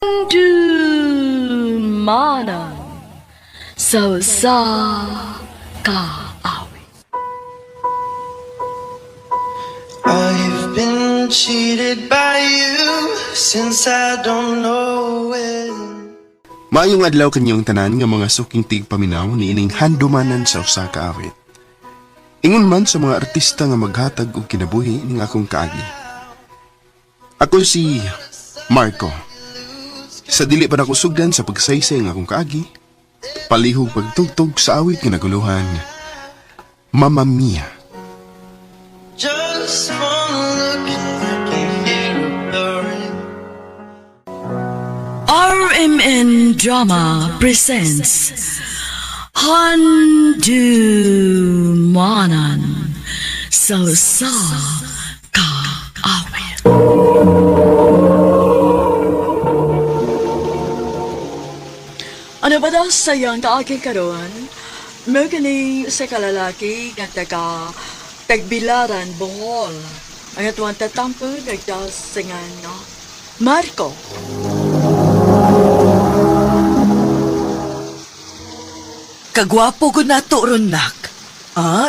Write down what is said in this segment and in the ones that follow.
Dumanan sa kaawit. I've been cheated by you since I don't know when. Maayong adlaw kanyang tanan nga mga suking tigpaminaw ni ining handumanan sa usa ka awit. Ingon man sa mga artista nga maghatag og kinabuhi ning akong kaagi. Ako si Marco. Sa dili pa nako sugdan sa pagsaysay nga akong kaagi, palihog pagtugtog sa awit nga naguluhan, Mamma Mia. Just one look and I can hear the rain. RMN Drama presents Handumanan sa kaawit. Ano ba daw sayang ka aking karoon? May gani sa kalalaki nga tagbilaran Bohol. Ang atuan tatampo nagdasingan na Marco. Kagwapo ko na to, Ronak.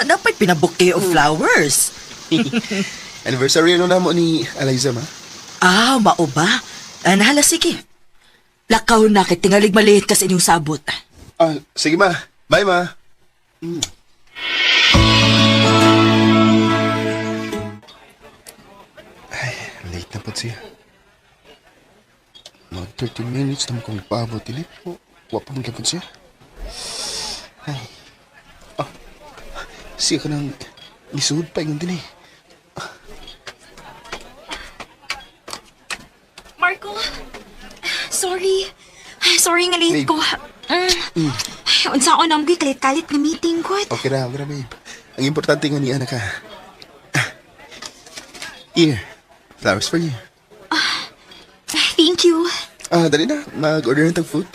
Dapat pinabuke of flowers. Anniversary ano namo ni Eliza, ma? Mao ba? Nahala, sige. Lakaw na, kay tingalig maliit kasi inyong sabot. Sige ma. Bye ma. Ay, late na po siya. Mga 30 minutes na makong paabot. Wapang gapon siya. Ay. Siya ka nang isuod pa yung din eh. Marco, sorry. Sorry nga late ko. Unsa ako namgoy kalit-kalit nga meeting ko. Okay na, babe. Ang importante nga niya na ka. Here, flowers for you. Thank you. Dali na, mag-order ng food.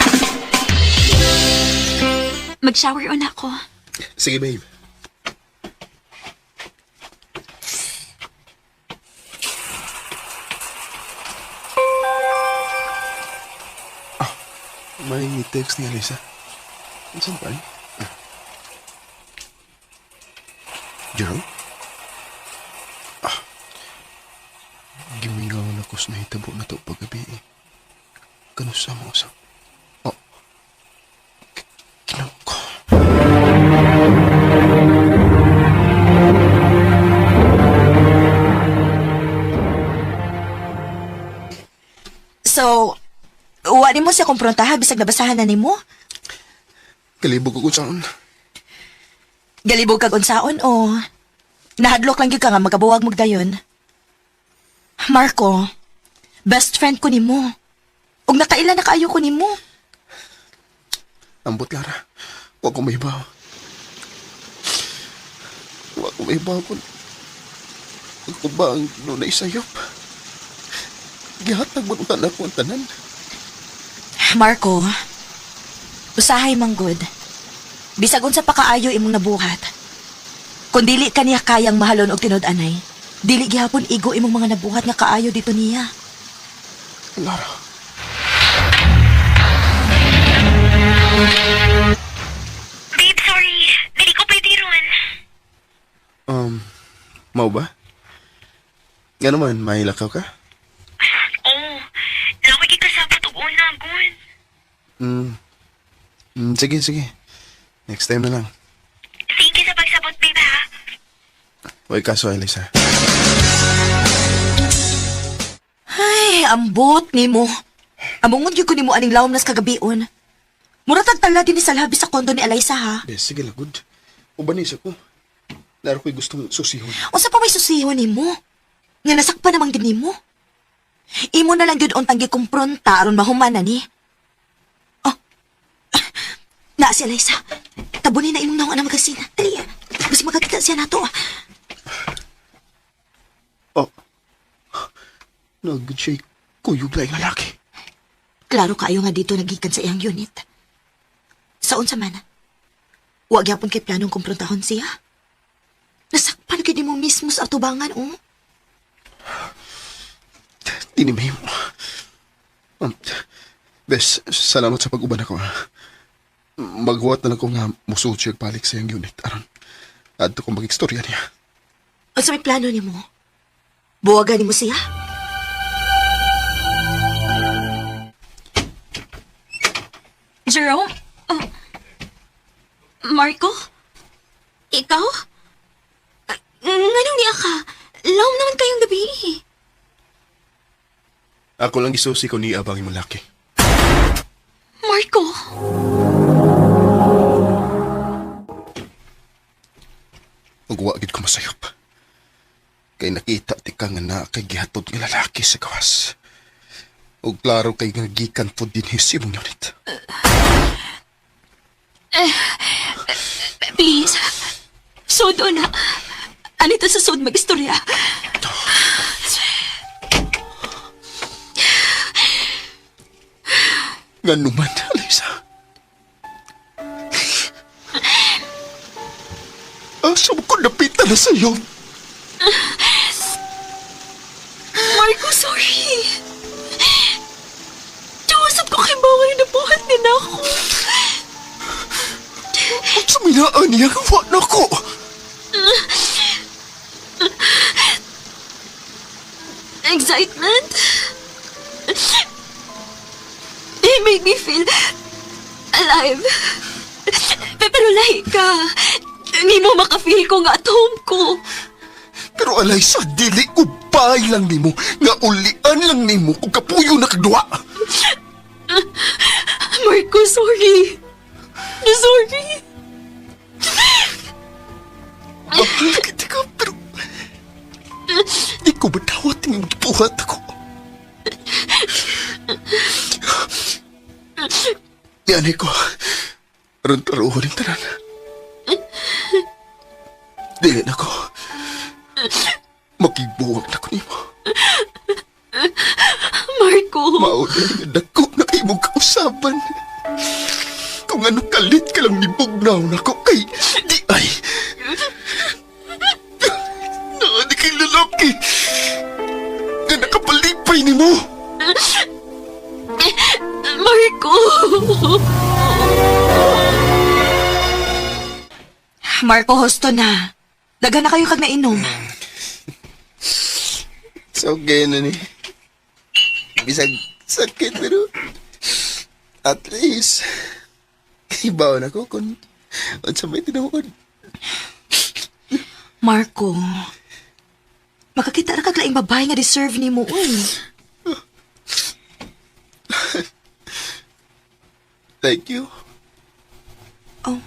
Mag-shower on ako. Sige, babe. May text ni Alisa. Saan pa? Jerome? Gimingaw na ko sa nahitabo na to paggabi eh. Kanusa mo sa... Kinaw ko. So, wali mo siya kumprontaha bisag nabasahan na nimo? Kalibog ko saan. Galibog kag unsaon o nahadlok lang gyud ka nga magabuwag mo dayon? Marco, best friend ko nimo. Ug nakaila na kaayo ko nimo. Ambot, Lara. Huwag ko mahibaw. Huwag ko mahibaw kung... Ako ba ang nunay sayop? Gihatag mo na ako ang tanan. Marco, usahay manggod. Bisag unsa pa kaayo imong nabuhat. Kung dili ka niya kayang mahalon og tinud-anay, dili gihapon igo imong mga nabuhat nga kaayo dito niya. Lara. Babe, sorry. Dili ko pwede ron. Mau ba? Nga naman, mahilakaw ka? Oh, lawag ikasabot og una, gun. Sige. Next time na lang. Thank you sa pagsabot, babe, ha? Huwag kaso, Elisa. Ay, ambot nimo. Amungon gyud ko nimo aning lawom nas kagabion. Muratag tala din ni sa labi sa kondo ni Eliza, ha? Sige, lagod. Ubanis ako. Laro ko'y gustong susihon. Unsa pa may susihon nimo? Nga nasakpan namang din nimo. Imo na lang gyud untang gikumpronta aron mahuman na ni. Oh. Na si Eliza. Tabunin na imong nawa na magasin. Dali. Basi magkakita siya nato. Nagod siya'y kuyog lang yung lalaki. Klaro kaayo nga dito nagikan sa iyang unit. Saon sa mana? Huwag yapon kay planong kumprontahon siya. Nasakpan ka mo mismo sa atubangan, oh. Tinimay mo. Bes, salamat sa pag-uban ako. Maghuwat na lang ko nga musuot siya balik sa iyang unit. Aron, adto kong mag-istorya niya. O sa may plano ni mo? Buwagan ni mo siya? Jerome? Oh. Marco? Ikaw? Nganong niya ka? Laom naman kayong gabi. Ako lang isusi ko ni abang imong laki. Marco? Magwagid ko masayop. Kay nakita ti ka nga na kay gihatod nga lalaki sa gawas. Ug klaro kay nga gikan po din hisimong unit. Please. Sudo na. Anito sa sud mag-istorya. Nga naman, Alisa. Asa mo ko napita na sa'yo? Marco, sorry. Tiwasap ko kay bawal na buhat din ako. At suminaan niya, wak na ko. Excitement? They make me feel alive. Pero lahi ka. Hindi mo makafeel ko nga at home ko. Pero alay sa dili ko bahay lang nimo, nga ulian lang nimo kung kapuyo na kagduwa. Marco, sorry. Sorry. Mahal kita ka, pero di ko matawat yung buhat ako. Yan ko, ron-taruhan yung tanan. Dili na ko. Makigbuwag na ko nimo. Marco. Mauna nga dako na kayo mong kausaban. Kung ano kalit ka lang ni Bugnaw na ko kay di ay. Naadi kay lalaki. Nga nakapalipay ni mo. Marco. Marco, hosto na. Daga na kayo kag nainom. So, okay na ni. Bisag sakit pero at least ibaw na ko kung sa may tinawag. Marco, makakita na kag laing babae nga deserve ni mo, uy. Thank you. Oh,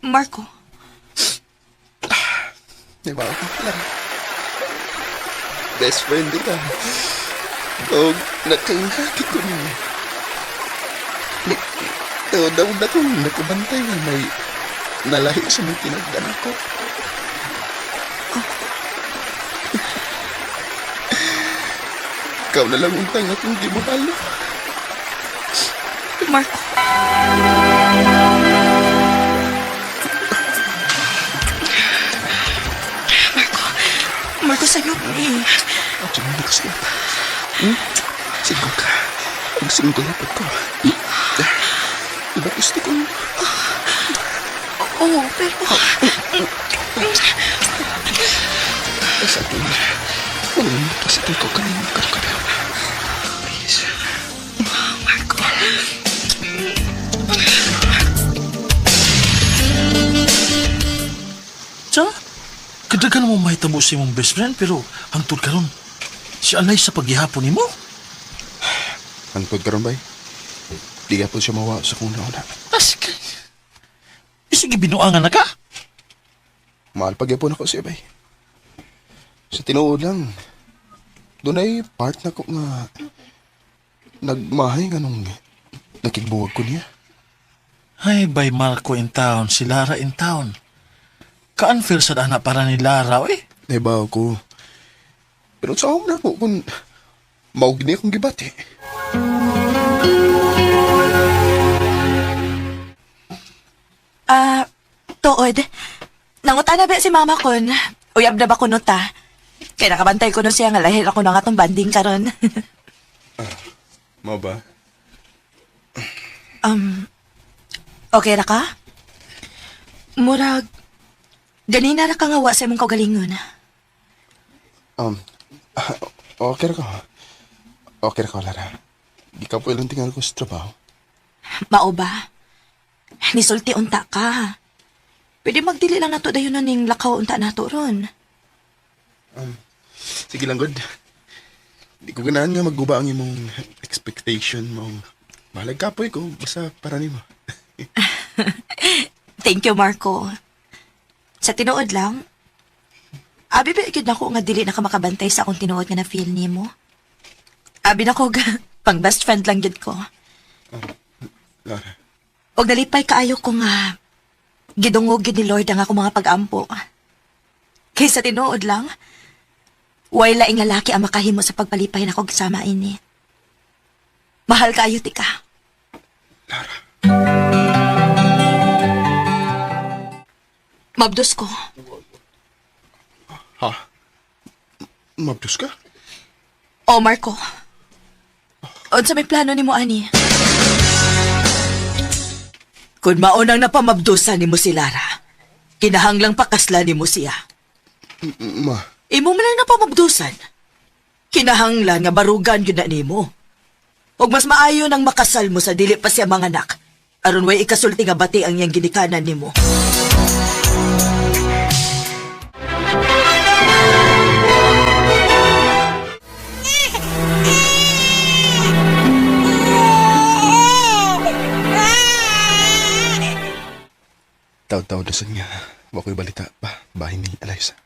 Marco. Diba ako lang. Best friend din ka. O nakangaki ko niya. Daw na kong nakabantay na may nalahi sa mga tinagdan ako. Ikaw na lang untang akong di mo halo. Marco. Marco, sa'yo eh. At yung mga kasiyot. Sigo ka. Ang singgulapat ko. Diba gusto ko? Oo, pero... Sa akin, walang mapasitin ko kanina kayo. Please. Marco. Sa? Kadagan mo mahitabo si mong best friend pero hangtod karon si Alay sa paghihapon ni mo. Hangtod karon bay. Di ka po siya mawa sa kung nauna. Asik. Sige binuangan na ka. Mahal pagyapon ako siya bay. Sa tinuod lang. Doon ay part na ko nga nagmahay nga nung nakigbuwag ko niya. Ay, by Marco in town, si Lara in town. Ka-unfair sa dana para ni Lara, eh. Diba ako? Pero sa na ko kung maug niya akong gibati. Tuod. Nanguta na ba si mama kon? Uyab na ba ko ta? Kaya nakabantay ko nun siya nga lahil ako na nga tong banding karon. Mo ba? Okay ra ka? Murag, ganina ra ka nga wa sa imong kaugalingon. Okay ra ko. Okay ra ko, Lara. Di ka po ilang tingal ko sa trabaho. Mao ba? Nisulti unta ka. Pwede magdili lang nato dayon ning lakaw unta nato ron. Sige lang, good. Di ko ganahan nga magguba ang imong expectation mong mahalag kapoy ko basta para nimo. Thank you, Marco. Sa tinuod lang, abi ba ikid ako nga dili na ka makabantay sa akong tinuod nga na-feel nimo? Abi na ko pang best friend lang gid ko. Lara, Og nalipay kaayo ko nga gidungog gid ni Lord ang ako mga pag-ampo. Kaysa tinuod lang, way laing lalaki ang makahimo sa pagpalipay na ko kasama ini. Mahal kaayo ti ka. Lara. Mabdos ko. Ha? Mabdos ka? O, Marco. Unsa may plano nimo ani? Kung maunang napamabdusan nimo si Lara, kinahanglang pakasla nimo siya. Ma, Imo man lang napamabdusan. Kinahanglan nga barugan yun na nimo. Og mas maayo nang makasal mo sa dili pa siya mga anak. Aron way ikasulti nga bati ang iyang ginikanan nimo. taw-taw dasan nga. Wako'y balita pa. Bahay ni Eliza.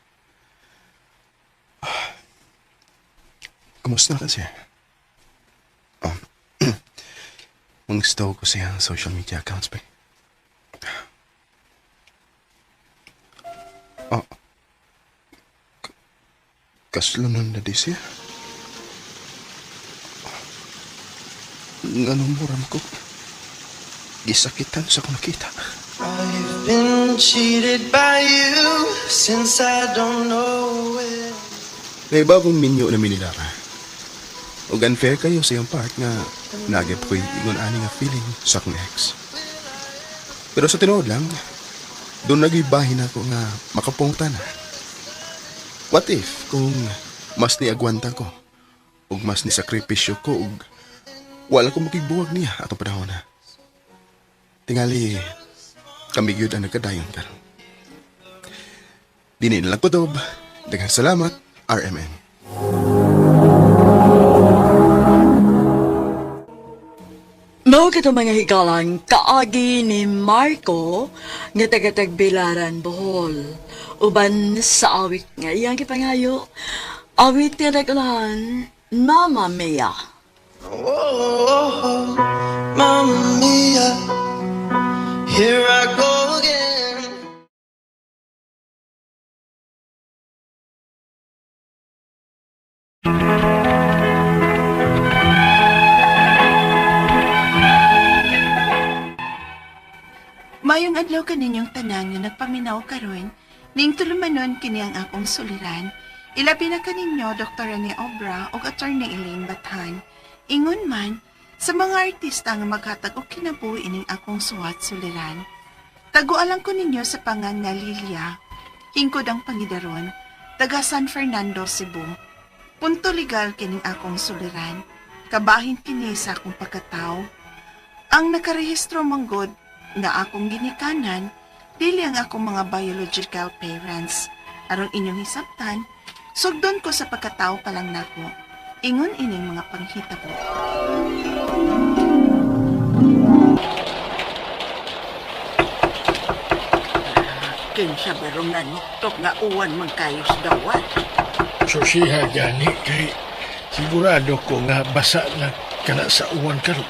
Kumusta na kasi? Mang-stow ko siya ang social media accounts pa. Kaslunan na di siya. Ganun muram ko. Gisakitan sa kung nakita. I've been cheated by you since I don't know it. May bagong minyo na minilara. Ug unfair kayo sa iyong part nga nagip ko'y ingon ani nga feeling sa akong ex. Pero sa tinuod lang, doon nagibahin ako nga makapungta na. What if kung mas niagwanta ko ug mas nisakripisyo ko ug wala ko makigbuwag niya atong panahon na. Tingali, kami gyud ang nagkadayon karon. Dini na lang kutob. Daghang salamat, RMN. Mao kato mga higalang kaagi ni Marco nga taga-Tagbilaran, Bohol. Uban sa awit nga iyang kipangayo. Awit nga nagulahan, Mama Mia. Oh, Mamma Mia, here I go again. Mayong adlaw kaninyong tanan nga nagpaminaw karon, ning tulumanon kini ang akong suliran. Ilabi na kaninyo Dr. Rene Obra o Attorney Elaine Bathan. Ingon man, sa mga artista nga maghatag og kinabuhi ining akong suwat suliran. Tagualang ko ninyo sa pangan nga Lilia, hingkod ang pangidaron, taga San Fernando, Cebu. Punto legal kining akong suliran, kabahin kini sa akong pagkatao. Ang nakarehistro manggod nga akong ginikanan, dili ang akong mga biological parents. Aron inyong hisabtan, sugdon ko sa pagkatao pa lang nako. Ingon ining mga panghitabo. Kinsa barong naniktok nga uwan man kayo sa dawat. Susiha gani kay sigurado ko nga basa na kana sa uwan karon.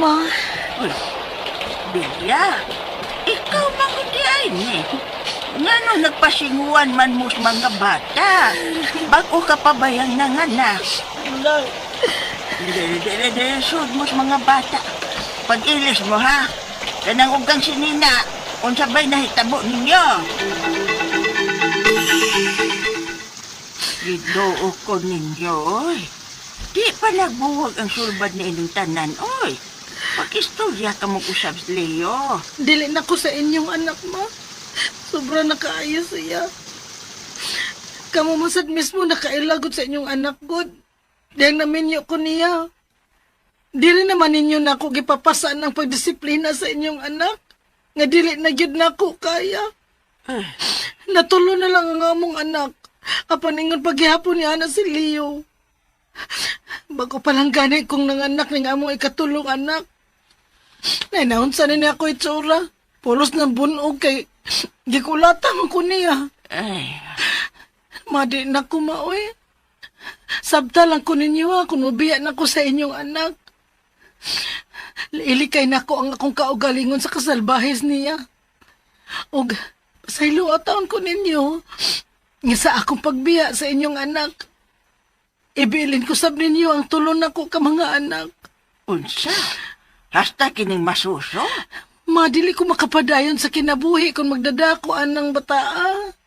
Ma. Uy, Bilya, ikaw magudi ay ni. Nga no nagpasinguan man mo sa mga bata. Bago ka pa bayang nanganak. Sud mo sa mga bata. Pag-ilis mo ha. Kanang ugang sinina. Kung sabay na hitabo ninyo. Ginoo ko ninyo, oy. Di pa nagbuwag ang sulbad ni inyong tanan, oy. Pag-istorya ka mong usab, Leo. Dili na ko sa inyong anak, ma. Sobra nakaayo siya. Kamu masad mismo nakailagot sa inyong anak, God. Diyang naminyo ko niya. Dili naman ninyo na ako gipapasaan ang pagdisiplina sa inyong anak. Nga dili na gyud na ako kaya. Natulo na lang ang among anak. Apan ingon paghihapon niya na si Leo. Bago palang gani kong nanganak ng among ikatulong anak. Nainahon sa niya ako itsura. Pulos ng bunog kay gikulata mo ko niya. Ay, Madi na ko maoy. Sabta lang ko ninyo ha, kung mabiya na ko sa inyong anak. Ilikay na ko ang akong kaugalingon sa kasalbahis niya. Og, pasaylo taon ko ninyo. Nga sa akong pagbiya sa inyong anak. Ibilin ko sab ninyo ang tulon na ko ka mga anak. unsa? Hasta kining masuso? Madili ko makapadayon sa kinabuhi kung magdadakuan ng bataa.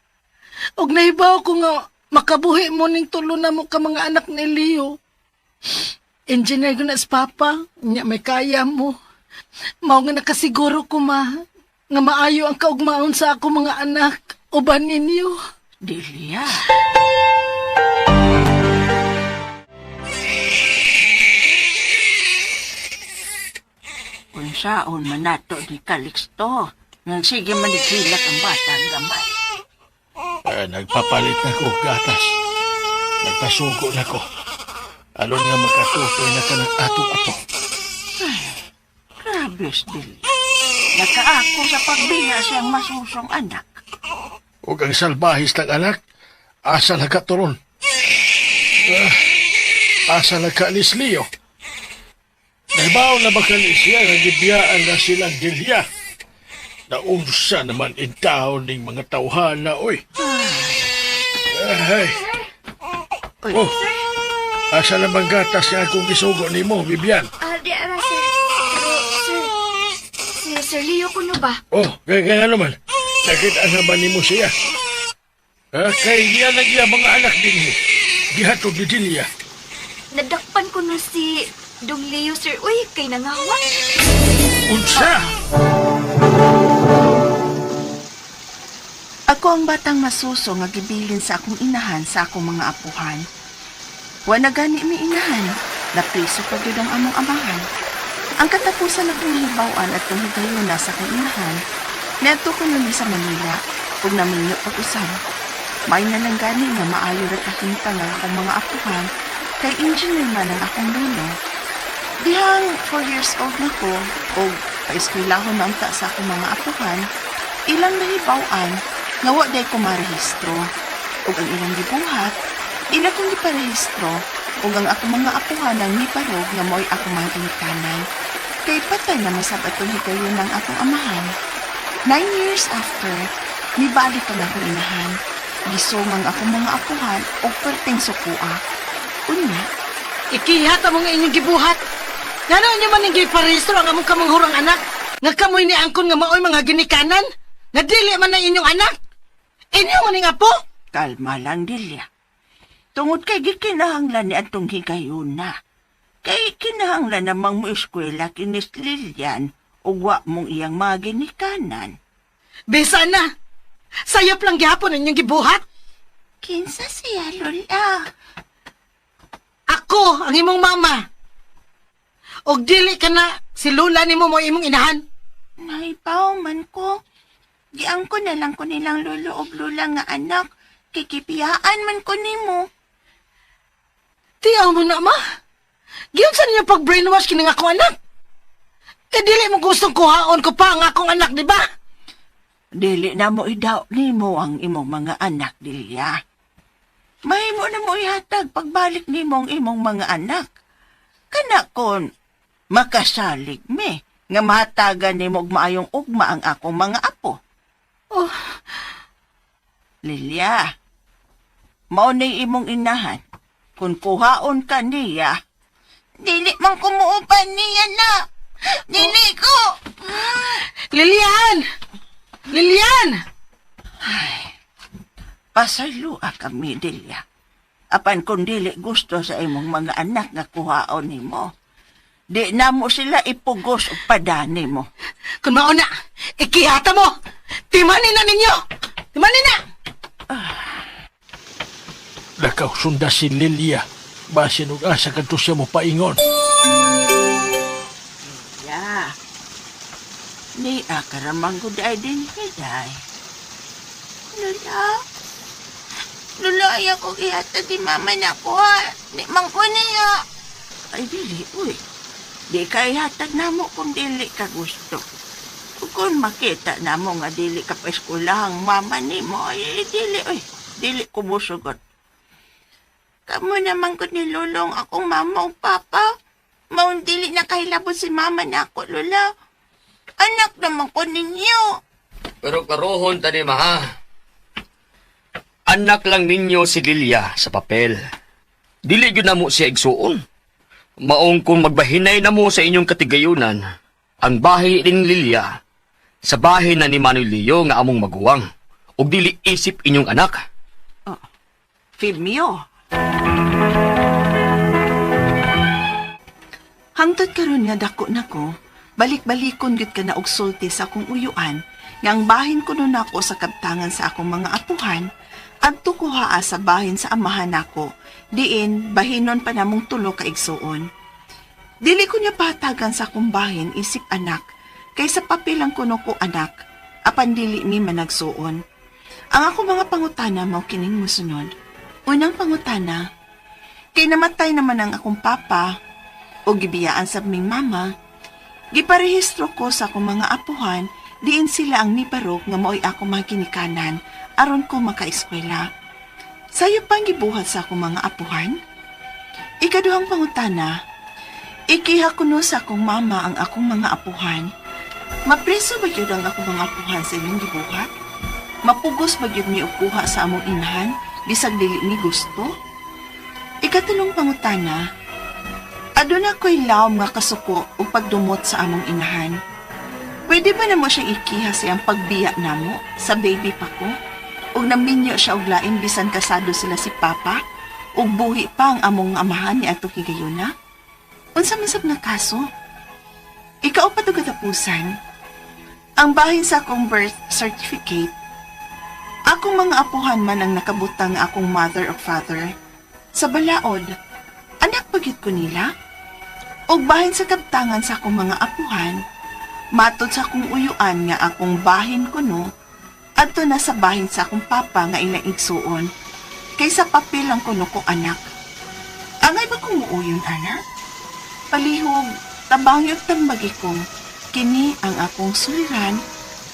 Og nahibaw ko nga makabuhi mo ning tulo na mo ka mga anak ni Leo. Engineer ko na si Papa, nya may kaya mo. Mao nga nakasiguro ko nga maayo ang kaugmaon sa ako mga anak. Uban ninyo. Delia. Unsaon man nato ni Calixto. Nang sige manikilak ang batang gamay. Nagpapalit na ko og gatas. Nagpasugo na ko. Alon nga makatutoy na ka ng ato-ato. Grabe, Delia. Nakaako sa pagbiya siyang masusong anak. Huwag ang salbahis ng anak, asa nagkaturon. Asa nagkaalis Leo. Nahibaw na bakalis siya, nagibiyaan na silang Delia. Naunsa naman in taon ng mga tawhana, oy. Ay. Oh, asa naman gatas nga akong gisugo ni mo, Bibian? Di ara, sir. Pero, sir, Sir Leo ko no ba? Oh, kaya naman. Nakita naman ni mo siya. Kay diyan ang iya mga anak din mo. Gihatod ni Delia. Nadakpan ko na si Dong Leo, sir. Uy, kay nangawa. Unsa? Ako ang batang masuso nga gibilin sa akong inahan sa akong mga apuhan. Wa na gani mi inahan, napriso pa gyud ang among amahan. Ang katapusan akong hibaw-an at kung higayon na sa akong inahan, niadto ko nun sa Manila, ug naminyo pag-usab. May na lang gani nga maayo ra kahinta nga akong mga apuhan, kay engineer man ang akong lolo. Dihang 4 years old na ko, ug paeskwelahon na unta sa akong mga apuhan, ilang nahibaw-an, nga wa day ko marehistro. Ug ang ilang gibuhat, ila kong giparehistro, ug ang ako mga apuhan ang niparog nga mo'y ako mga inikanan. Kay patay na masab atong higayon ng akong amahan. 9 years after, nibalik ang akong inahan. Gisong ang akong mga apuhan o perteng sukua. Unya, Ikihat ang mga inyong gibuhat. Ngano inyo man yung giparehistro ang among kamanghurang anak? Nga kamoy ni angkon nga maoy mga ginikanan? Nga dili man na inyong anak? Inyo man nga po? Kalma lang, Delia. Tungod kay gikinahanglan ni atong higayon na. Kay kinahanglan namang mo eskwela kinis Lilian ug wa mong iyang mga ginikanan. Bisa na. Sayop lang gihapon inyong gibuhat. kinsa siya, Lola? Ako ang imong mama. Og dili ka na si Lula nimo mo imong inahan. Naipaw man ko. Giang ko na lang ko nilang lolo o lula nga anak. Kikipiyaan man ko nimo. Tiyaw mo na, ma. Giyon sa ninyo pag-brainwash kini nga akong anak. Eh, dili mo gustong kuhaon ko pa ang akong anak, di ba? Dili na mo idaw nimo ang imong mga anak, Delia. Mahimo na mo ihatag pagbalik nimo ang imong mga anak. Kana kon makasalig me nga mahatagan nimo og maayong ugma ang akong mga apo. Oh, Lilia, mao ni imong inahan. Kung kuhaon ka niya, dili man kumuupan niya na. Dili ko. Lilian! Lilian! Pasayloa kami, Delia. Apan kung dili gusto sa imong mga anak nga kuhaon nimo, di na mo sila ipugos o padani mo. Kung mauna, ikihata mo! Timanin na ninyo! Timanin na! Lakaw sunda si Lilia. Basin og asa kadto siya mo paingon. Ya. Ni akaramang guday din hiday. Lula. Lula, ayaw ko ihata di mama na ko ha. Di man ko niya. Ay, dili, uy. Di ka ihatag na mo kung dili ka gusto. Kung makita na mo nga dili ka pa eskulahang mama ni mo, ay dili, uy. Dili ko musugot. Kamu naman ko nilulong akong mama o papa. Maun dili na kahilabot si mama na ako, Lula. Anak naman ko ninyo. Pero karohon tani maha. Anak lang ninyo si Lilia sa papel. Dili yun na mo siya igsuon. Maong kung magbahinay na mo sa inyong katigayunan, ang bahay ni Lilia, sa bahay na ni Manuel Leo nga among maguwang, ug dili isip inyong anak. Fibmio. Hangtod karon nga dako nako, balik-balikon gid ka na og sulti sa akong uyuan, nga ang bahin ko nun ako sa kabtangan sa akong mga apuhan, adto ko haa sa bahin sa amahan nako, diin bahinon pa namong tulo ka igsuon. Dili ko niya patagan sa akong bahin isip anak, kaysa papilang kuno ko anak, apan dili mi managsuon. Ang ako mga pangutana mao kining mosunod. Unang pangutana, kay namatay naman ang akong papa, o gibiyaan sa aming mama, giparehistro ko sa akong mga apuhan, diin sila ang niparok nga mao'y ako maginikanan, aron ko makaeskwela. Sayo pang gibuhat sa akong mga apuhan? Ikaduhang pangutana, ikiha kuno sa akong mama ang akong mga apuhan. Mapreso ba yun ang akong mga apuhan sa inyong gibuhat? Mapugos ba yun ni ukuha sa among inahan, bisag dili ni gusto? Ikatulong pangutana, aduna ko'y lawom nga kasuko o pagdumot sa among inahan. Pwede ba na mo siya ikiha siyang pagbiya na mo sa baby pa ko? O naminyo siya og lain bisan kasado sila si Papa? O buhi pa ang among amahan ni ato higayuna? Unsa man sab nga kaso? Ikaw pa to katapusan. Ang bahin sa akong birth certificate, akong mga apuhan man ang nakabutang nga akong mother or father. Sa balaod, anak pagit ko nila? O bahin sa kabtangan sa akong mga apuhan, matod sa akong uyuan nga akong bahin ko no, adto na sa bahin sa akong papa nga ilang igsuon, kaysa papel lang ko no ko anak. Angay ba kong muuyon, anak? Palihog, tabang yung tambagi ko, kini ang akong suliran,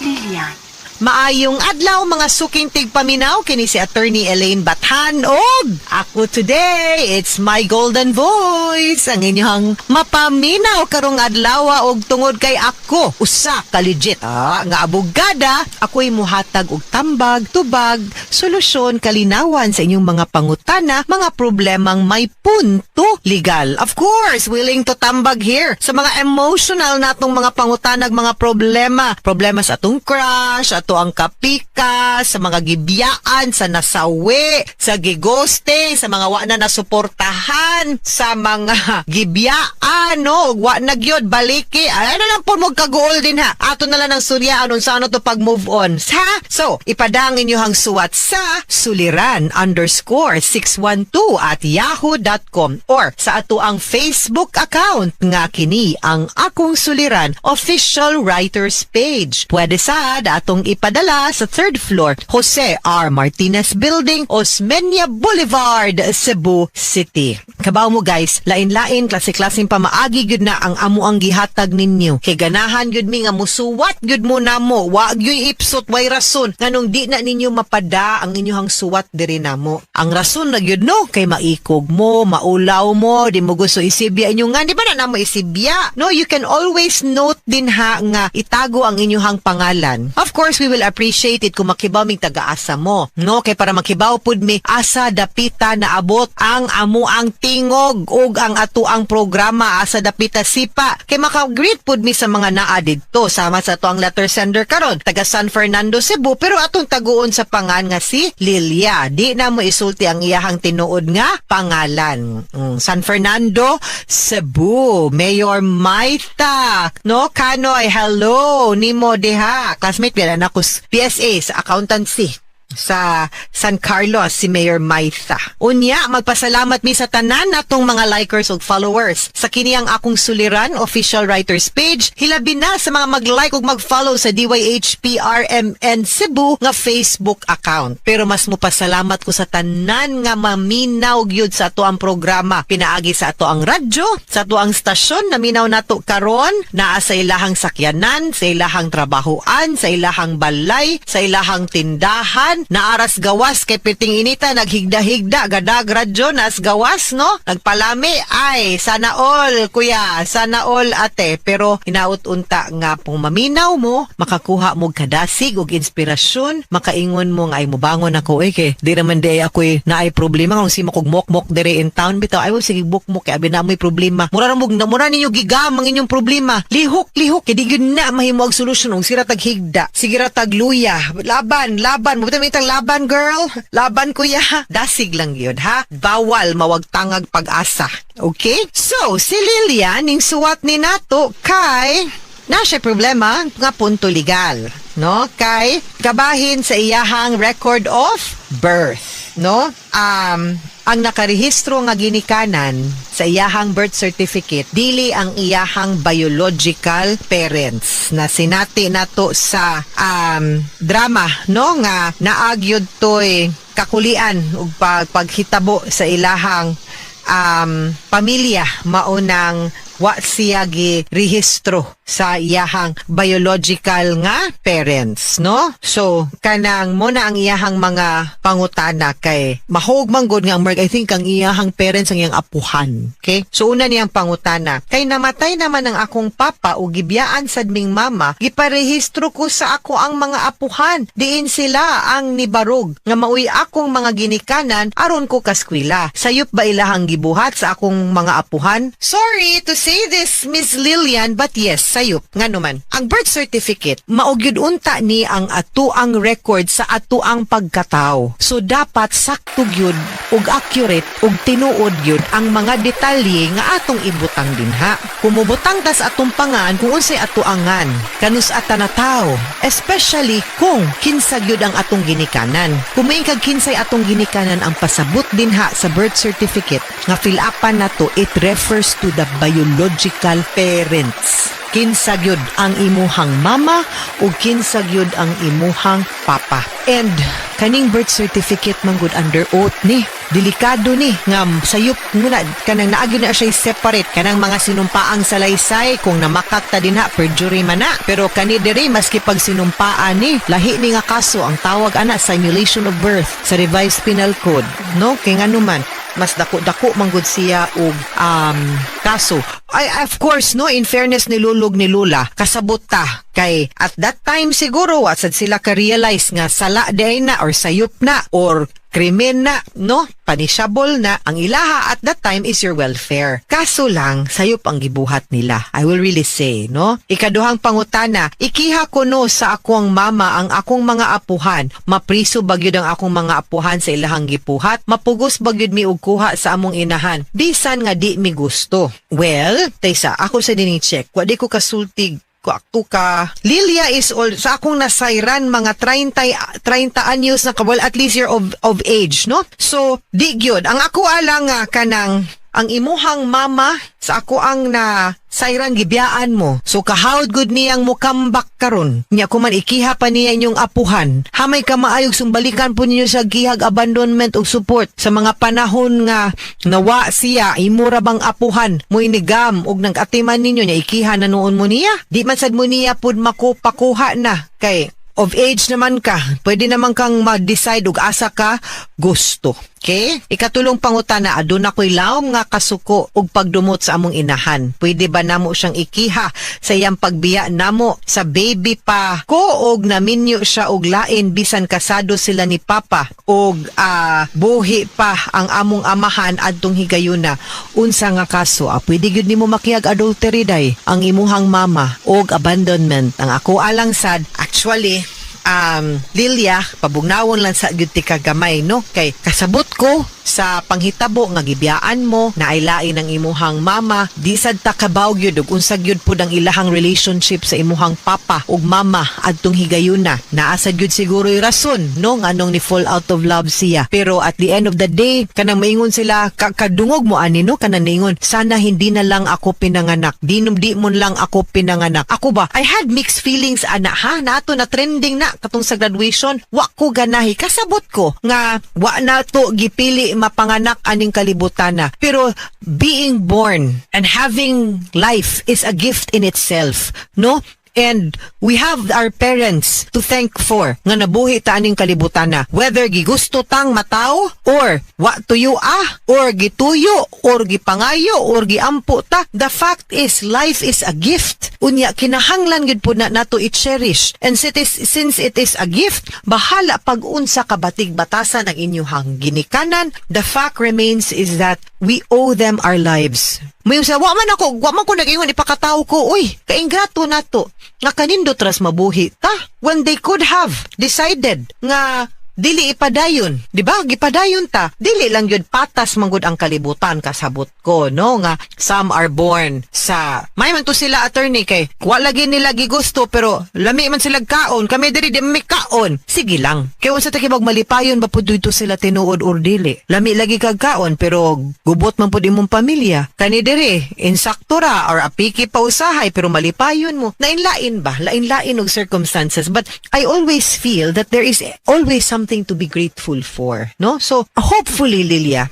Lilia. Maayong adlaw mga suking tigpaminaw kini si Attorney Elaine Bathan og ako today, it's my golden voice ang inyong mapaminaw karong adlaw og tungod kay ako usa ka legit nga abogada, ako'y muhatag og tambag, tubag, solusyon, kalinawan sa inyong mga pangutana, mga problemang may punto legal. Of course, willing to tambag here sa mga emotional natong mga pangutanag, mga problema sa atong crush, ato ang kapika, sa mga gibiyaan, sa nasawi, sa gigoste, sa mga wa na nasuportahan, sa mga gibiyaan, no, wa na gyud baliki. Ano lang po mo kagool din ha. Ato na lang ang surya anon sa ano to pag move on. Ha? So, ipadang inyong suwat sa suliran_612@yahoo.com or sa ato ang Facebook account nga kini ang akong suliran official writers page. Pwede sad atong ipadala sa 3rd floor, Jose R. Martinez Building, Osmeña Boulevard, Cebu City. Kabaw mo guys, lain-lain, klase-klaseng pamaagi gyud na ang amo ang gihatag ninyo. Kay ganahan gyud mi nga musuwat gyud mo namo, wa gyud ipsot way rason nganong di na ninyo mapada ang inyong suwat diri namo. Ang rason na gyud no, kay maikog mo, maulaw mo, di mo gusto isibya inyo nga, di ba na namo isibya? No, you can always note din ha nga itago ang inyong pangalan. Of course, we will appreciate it kung makibaw mig taga-asa mo. No, kay para makibaw pud mi asa dapita na abot ang amo ang tingog ug ang ato ang programa asa dapita sipa. Kay maka-greet pud mi sa mga naa didto sama sa to ang letter sender karon taga San Fernando, Cebu, pero atong taguon sa pangan nga si Lilia. Di na mo isulti ang iyahang tinuod nga pangalan. San Fernando, Cebu. Mayor Maita. No, Kanoy, hello. Nimo diha. Classmate yan anak ko PSA sa accountancy sa San Carlos si Mayor Maitha. Unya, magpasalamat mi sa tanan natong mga likers ug followers sa kini ang akong suliran official writers page. Hilabi na sa mga mag-like ug mag-follow sa DYHPRMN Cebu nga Facebook account. Pero mas mo pasalamat ko sa tanan nga maminaw gyud sa ato ang programa. Pinaagi sa ato ang radyo, sa ato ang stasyon na minaw nato karon, naa sa ilahang sakyanan, sa ilahang trabahoan, sa ilahang balay, sa ilahang tindahan, naaras gawas kay piting inita naghigda-higda gadag radyo nas gawas no nagpalami ay sana all kuya sana all ate pero hinaut unta nga pong maminaw mo makakuha mo kadasig og inspirasyon makaingon mo nga ay mobangon ako kay di naman day ako naay problema kung si makog mok dire in town bitaw ay sige bukmok kay abi na mo'y problema mura ninyo gigam ang inyong problema lihok kay di gyud na mahimo og solusyon og sira tag higda sige ra tag luya laban mo itang laban girl, laban kuya, dasig lang yun ha, bawal mawagtangag pag-asa, okay? So, si Lilian, ning suwat ni nato kay, na siya problema, nga punto legal, no? Kay, kabahin sa iyahang record of birth, no? Ang nakarehistro nga ginikanan sa iyahang birth certificate dili ang iyahang biological parents na sinati nato sa drama no nga naagyod toy kakulian ug paghitabo sa ilahang pamilya maunang wa siya gi-rehistro sa iyahang biological nga parents, no? So, kanang muna ang iyahang mga pangutana kay mahog manggod nga I think ang iyahang parents ang iyang apuhan. Okay? So, una niyang pangutana, kay namatay naman ang akong papa o gibiyaan sad ming mama, giparehistro ko sa ako ang mga apuhan. Diin sila ang nibarog nga mauy akong mga ginikanan aron ko kaskwela. Sayop ba ilahang gibuhat sa akong mga apuhan? Sorry to say this, Miss Lilian, but yes, sayop. Nga naman, ang birth certificate, maugyud unta ni ang ato ang record sa ato ang pagkatao. So, dapat sakto gyud ug accurate ug tinuod gyud ang mga detalye nga atong ibutang dinha. Kumubutang tas atong pangan kung unsay ato angan, kanus ata na tao, especially kung kinsa gyud ang atong ginikanan. Kung may kag kinsay atong ginikanan ang pasabot dinha sa birth certificate, nga fill-upan nato, it refers to the biological parents. Kinsa gyud ang imuhang mama o kinsa gyud ang imuhang papa. And kaning birth certificate manggod under oath ni. Delikado ni nga sayop muna kanang naagyo na siya separate kanang mga sinumpaang salaysay kung namakakta dinha perjury man na. Pero kani diri maski pag sinumpaan ni lahi ni nga kaso ang tawag ana simulation of birth sa revised penal code. No kay nganuman mas dako-dako manggod siya og kaso. Of course no in fairness ni Lulog ni Lula kasabot ta kay at that time siguro wasad sila ka-realize nga sala day na or sayop na or krimen na, no? Punishable na. Ang ilaha at that time is your welfare. Kaso lang, sayop ang gibuhat nila. I will really say, no? Ikaduhang pangutana, ikiha ko no sa akong mama ang akong mga apuhan. Mapriso bagyod ang akong mga apuhan sa ilahang gipuhat. Mapugos bagyod mi og kuha sa among inahan. Bisan nga di mi gusto. Well, taysa, ako sa dining check. Wadi ko kasultig ko ka. Lilia is all sa akong nasayran mga 30 anyos na well at least year of age, no? So, di gyud ang ako alang nga kanang ang imuhang mama sa ako ang na sayran gibiyaan mo. So kahawd good niyang mo comeback karon. Nya kuman ikiha pa niya inyong apuhan. Hamay ka maayog sumbalikan po ninyo sa gihag abandonment o support sa mga panahon nga nawa siya imura bang apuhan mo inigam og nag-atiman ninyo nya ikiha na noon mo niya. Di man sad mo niya pud makupakuha na kay of age naman ka. Pwede naman kang mag-decide og asa ka gusto. Okay? Ikatulong pangutana, adun ako'y lawom nga kasuko og pagdumot sa among inahan. Pwede ba namo siyang ikiha sa iyang pagbiya namo sa baby pa ko og naminyo siya og lain bisan kasado sila ni Papa og buhi pa ang among amahan adtong higayuna. Unsa nga kaso? Pwede gyud nimo makiyag adultery day ang imuhang mama og abandonment. Ang ako alang sad, actually, Lilia, pabugnawon lang sa gyud ti kagamay, no? Kay kasabot ko sa panghitabo nga gibiyaan mo na ay lain ang imuhang mama, di sad ta kabaw gyud ug unsa gyud pud ang ilahang relationship sa imuhang papa ug mama adtong higayuna. Naasa gyud siguro'y rason, no, nganong ni fall out of love siya. Pero at the end of the day, kanang maingon sila kadungog mo ani, no, kanang ningon, sana hindi na lang ako pinanganak. Di mo lang ako pinanganak. Ako ba? I had mixed feelings ana, ha? Nato na trending na katong sa graduation, wa ko ganahi. Kasabot ko nga wa na to gipili mapanganak aning kalibutan na. Pero being born and having life is a gift in itself, no? And we have our parents to thank for nga nabuhi ta aning kalibutan na. Whether gigusto tang mataw or wa tuyo or gituyo or gipangayo or giampo ta. The fact is life is a gift. Unya kinahanglan gid pud na nato i-cherish. And since it is a gift, bahala pag unsa ka batig-batasan ang inyong ginikanan. The fact remains is that we owe them our lives. May usa, wa man ko nag-ingon ipakataw ko, uy, kaingrato na to. Nga kanindot ras mabuhi ta when they could have decided nga dili ipadayon, di ba? Gipadayon ta. Dili lang yun patas manggod ang kalibutan, kasabot ko, no? Nga some are born sa may man to sila attorney kay wala lagi nila gigusto pero lami man sila kaon, kami diri di may kaon. Sige lang. Kay unsa ta kibag malipayon ba pud dito sila tinuod or dili? Lami lagi kag kaon pero gubot man pud imong pamilya. Kani diri insakto ra or apiki pa usahay pero malipayon mo. Lain-lain ba? Lain-lain og circumstances, but I always feel that there is always something to be grateful for, no? So hopefully, Lilia,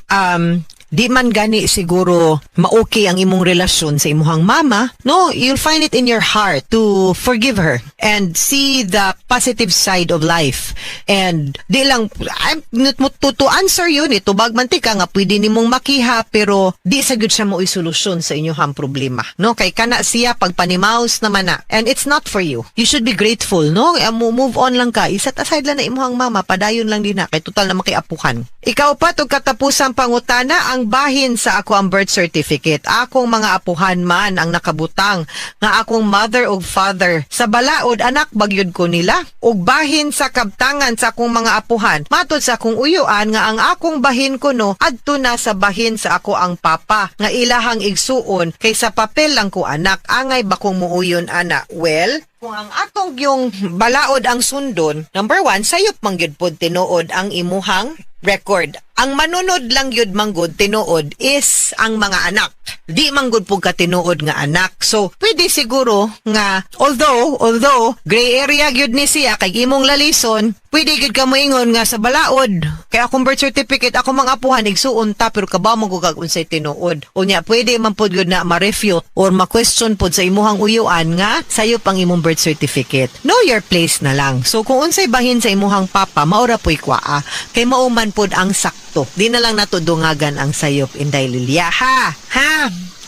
di man gani siguro maokey ang imong relasyon sa imuhang mama, no? You'll find it in your heart to forgive her and see the positive side of life. And di lang to answer yun, ito bagmantika nga pwede nimong makiha pero di sa gyud siya mo isolusyon sa inyong problema, no? Kay kana siya pagpanimaos naman na, and it's not for you. You should be grateful, no? Move on lang ka, iset aside lang na imuhang mama, padayon lang din na kay total na makiapuhan. Ikaw pa to katapusang pangutana, ang bahin sa ako ang birth certificate. Akong mga apuhan man ang nakabutang nga akong mother o father sa balaod anak bagyod ko nila. Ug bahin sa kabtangan sa akong mga apuhan matod sa akong uyuan nga ang akong bahin ko no adto na sa bahin sa ako ang papa nga ilahang igsuon kay sa papel lang ko anak angay bakong muuyon ana. Well, kung ang atong yung balaod ang sundon, number 1, sayop mangyud pod tinuod ang imuhang record. Ang manunod lang yun manggod tinuod is ang mga anak. Di manggod po ka tinuod nga anak. So, pwede siguro nga, although gray area yun ni siya, kay imong lalison, pwede gid ka moingon nga sa balaod. Kaya akong birth certificate, ako mga apuhan, igsuon ta, pero kabaw magugag unsay tinuod. O niya, pwede man po yun na ma-refute or ma-question po sa imuhang uyuan nga, sayo pang imong birth certificate. Know your place na lang. So, kung unsay bahin sa imuhang papa, maura po'y kwaa. Kay mauman po ang sakto. Di na lang natudungagan ang sayop, Inday Lilia, ha?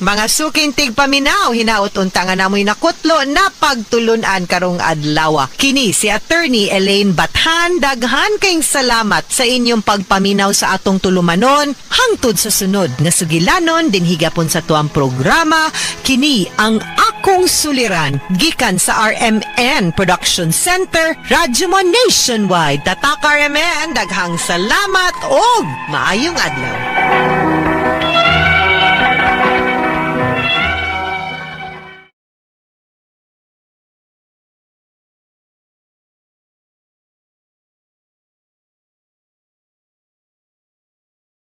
Mga suking tigpaminaw, hinaut-unta nga namoy nakutlo na pagtulunan karong adlaw. Kini si Attorney Elaine Bathan, daghan kayong salamat sa inyong pagpaminaw sa atong tulumanon. Hangtod sa sunod nga sugilanon, din higapon sa tuang programa, kini ang Akong Suliran, gikan sa RMN Production Center, Radyo Mo Nationwide. Tatak RMN, daghang salamat o maayong adlaw.